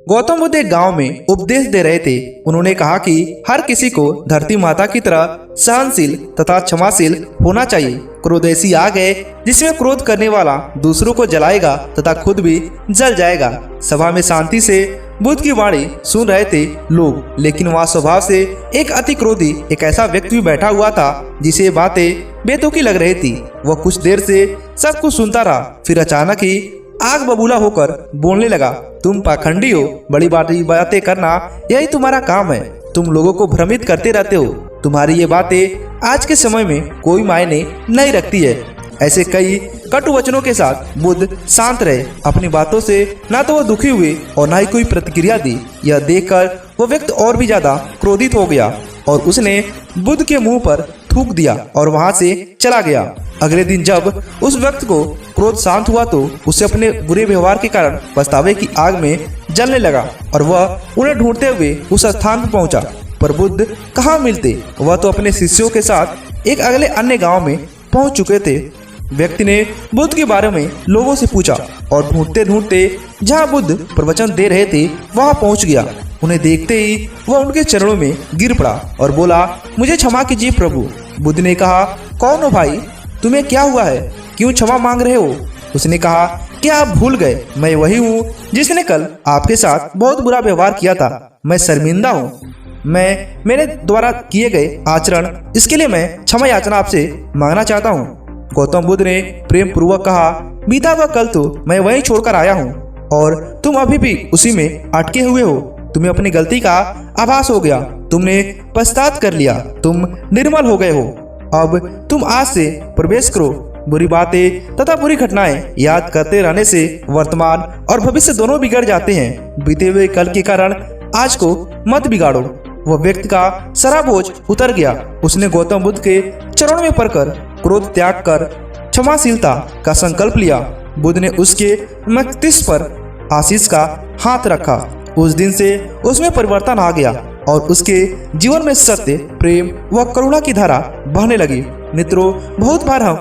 गौतम बुद्ध एक गांव में उपदेश दे रहे थे। उन्होंने कहा कि हर किसी को धरती माता की तरह सहनशील तथा क्षमाशील होना चाहिए। क्रोध ऐसी आग है जिसमें क्रोध करने वाला दूसरों को जलाएगा तथा खुद भी जल जाएगा। सभा में शांति से बुद्ध की वाणी सुन रहे थे लोग, लेकिन वहाँ स्वभाव से एक अति क्रोधी एक ऐसा व्यक्ति भी बैठा हुआ था जिसे बातें बेतुकी लग रही थी। वह कुछ देर से सब कुछ सुनता रहा, फिर अचानक ही आग बबूला होकर बोलने लगा, तुम पाखंडी हो, बड़ी बड़ी बातें करना यही तुम्हारा काम है। तुम लोगों को भ्रमित करते रहते हो। तुम्हारी ये बातें आज के समय में कोई मायने नहीं रखती है। ऐसे कई कटु वचनों के साथ बुद्ध शांत रहे। अपनी बातों से ना तो वह दुखी हुए और ना ही कोई प्रतिक्रिया दी। यह देखकर वह व्यक्ति और भी ज्यादा क्रोधित हो गया और उसने बुद्ध के मुंह पर थूक दिया और वहां से चला गया। अगले दिन जब उस व्यक्ति को क्रोध शांत हुआ तो उसे अपने बुरे व्यवहार के कारण पछतावे की आग में जलने लगा और वह उन्हें ढूंढते हुए उस स्थान पर पहुंचा। पर बुद्ध कहाँ मिलते? वह तो अपने शिष्यों के साथ एक अगले अन्य गांव में पहुंच चुके थे। व्यक्ति ने बुद्ध के बारे में लोगों से पूछा और ढूंढते ढूंढते जहां बुद्ध प्रवचन दे रहे थे वहां पहुंच गया। उन्हें देखते ही वह उनके चरणों में गिर पड़ा और बोला, मुझे क्षमा कीजिए प्रभु। बुद्ध ने कहा, कौन हो भाई? तुम्हें क्या हुआ है? क्यों क्षमा मांग रहे हो? उसने कहा, क्या आप भूल गए? मैं वही हूँ जिसने कल आपके साथ बहुत बुरा व्यवहार किया था। मैं शर्मिंदा हूँ। मैं मेरे द्वारा किए गए आचरण, इसके लिए मैं क्षमा याचना आपसे मांगना चाहता हूँ। गौतम बुद्ध ने प्रेम पूर्वक कहा, बीता हुआ कल तो मैं वहीं छोड़कर आया हूँ और तुम अभी भी उसी में अटके हुए हो। तुम्हें अपनी गलती का आभास हो गया। तुमने पश्चाताप कर लिया। तुम निर्मल हो गए हो। अब तुम आज से प्रवेश करो। बुरी बातें तथा बुरी घटनाएं याद करते रहने से वर्तमान और भविष्य दोनों बिगड़ जाते हैं। बीते हुए कल के कारण आज को मत बिगाड़ो। वह व्यक्ति का सारा बोझ उतर गया। उसने गौतम बुद्ध के चरणों में पड़कर क्रोध त्याग कर क्षमाशीलता का संकल्प लिया। बुद्ध ने उसके मस्तिष्क पर आशीष का हाथ रखा। उस दिन से उसमें परिवर्तन आ गया और उसके जीवन में सत्य, प्रेम व करुणा की धारा बहने लगी। मित्रों, बहुत बार हम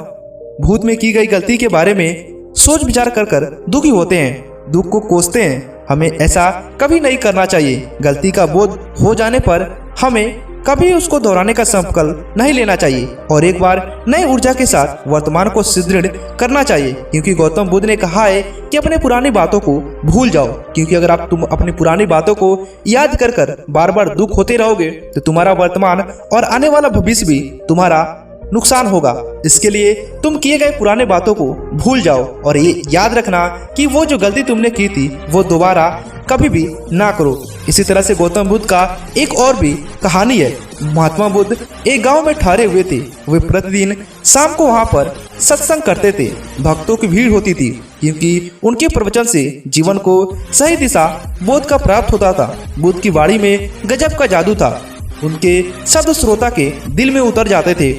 भूत में की गई गलती के बारे में सोच विचार कर दुखी होते हैं, दुख को कोसते हैं। हमें ऐसा कभी नहीं करना चाहिए। गलती का बोध हो जाने पर हमें कभी उसको दोहराने का संकल्प नहीं लेना चाहिए और एक बार नई ऊर्जा के साथ वर्तमान को सुदृढ़ करना चाहिए। क्योंकि गौतम बुद्ध ने कहा है कि अपने पुरानी बातों को भूल जाओ। क्योंकि अगर तुम अपनी पुरानी बातों को याद कर बार बार दुख होते रहोगे तो तुम्हारा वर्तमान और आने वाला भविष्य भी तुम्हारा नुकसान होगा। इसके लिए तुम किए गए पुराने बातों को भूल जाओ और ये याद रखना कि वो जो गलती तुमने की थी वो दोबारा कभी भी ना करो। इसी तरह से गौतम बुद्ध का एक और भी कहानी है। महात्मा बुद्ध एक गांव में ठहरे हुए थे। वे प्रतिदिन शाम को वहां पर सत्संग करते थे। भक्तों की भीड़ होती थी क्योंकि उनके प्रवचन से जीवन को सही दिशा बोध का प्राप्त होता था। बुद्ध की वाणी में गजब का जादू था। उनके शब्द श्रोता के दिल में उतर जाते थे।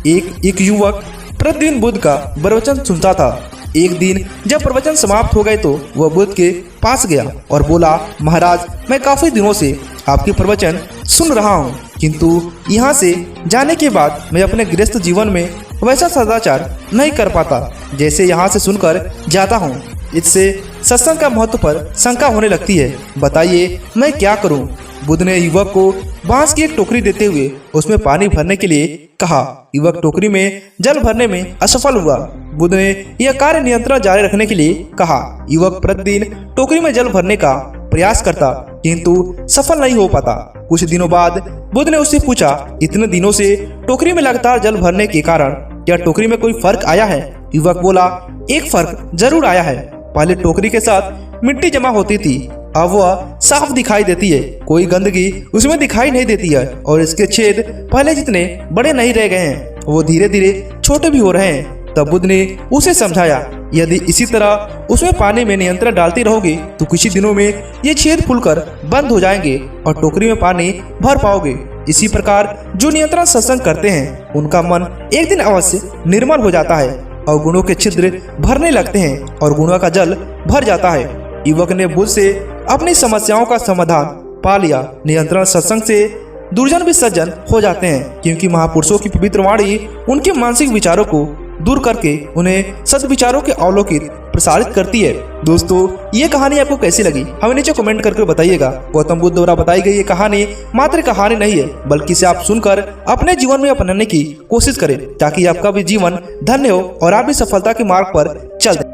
एक युवक प्रतिदिन बुद्ध का प्रवचन सुनता था। एक दिन जब प्रवचन समाप्त हो गए तो वह बुद्ध के पास गया और बोला, महाराज, मैं काफी दिनों से आपके प्रवचन सुन रहा हूँ, किंतु यहाँ से जाने के बाद मैं अपने गृहस्थ जीवन में वैसा सदाचार नहीं कर पाता जैसे यहाँ से सुनकर जाता हूँ। इससे सत्संग का महत्व पर शंका होने लगती है। बताइए मैं क्या करूँ? बुद्ध ने युवक को बांस की एक टोकरी देते हुए उसमें पानी भरने के लिए कहा। युवक टोकरी में जल भरने में असफल हुआ। बुद्ध ने यह कार्य नियंत्रण जारी रखने के लिए कहा। युवक प्रतिदिन टोकरी में जल भरने का प्रयास करता किंतु सफल नहीं हो पाता। कुछ दिनों बाद बुद्ध ने उससे पूछा, इतने दिनों से टोकरी में लगातार जल भरने के कारण क्या टोकरी में कोई फर्क आया है? युवक बोला, एक फर्क जरूर आया है। पहले टोकरी के साथ मिट्टी जमा होती थी, अब वह साफ दिखाई देती है। कोई गंदगी उसमें दिखाई नहीं देती है और इसके छेद पहले जितने बड़े नहीं रह गए हैं, वो धीरे धीरे छोटे भी हो रहे हैं। तब बुद्ध ने उसे समझाया, यदि इसी तरह उसमें पानी में नियंत्रण डालती रहोगे तो कुछ ही दिनों में ये छेद खुलकर बंद हो जाएंगे और टोकरी में पानी भर पाओगे। इसी प्रकार जो नियंत्रण सत्संग करते हैं उनका मन एक दिन अवश्य निर्मल हो जाता है और गुणों के छिद्र भरने लगते हैं और गुणों का जल भर जाता है। युवक ने बुद्ध से अपनी समस्याओं का समाधान पा लिया। नियंत्रण सत्संग से दुर्जन भी सज्जन हो जाते हैं क्योंकि महापुरुषों की पवित्र वाणी उनके मानसिक विचारों को दूर करके उन्हें सद्विचारों के अवलोकित प्रसारित करती है। दोस्तों, ये कहानी आपको कैसी लगी हमें नीचे कमेंट करके बताइएगा। गौतम बुद्ध द्वारा बताई गई ये कहानी मात्र कहानी नहीं है, बल्कि इसे आप सुनकर अपने जीवन में अपनाने की कोशिश करें ताकि आपका भी जीवन धन्य हो और आप भी सफलता के मार्ग पर चल दें।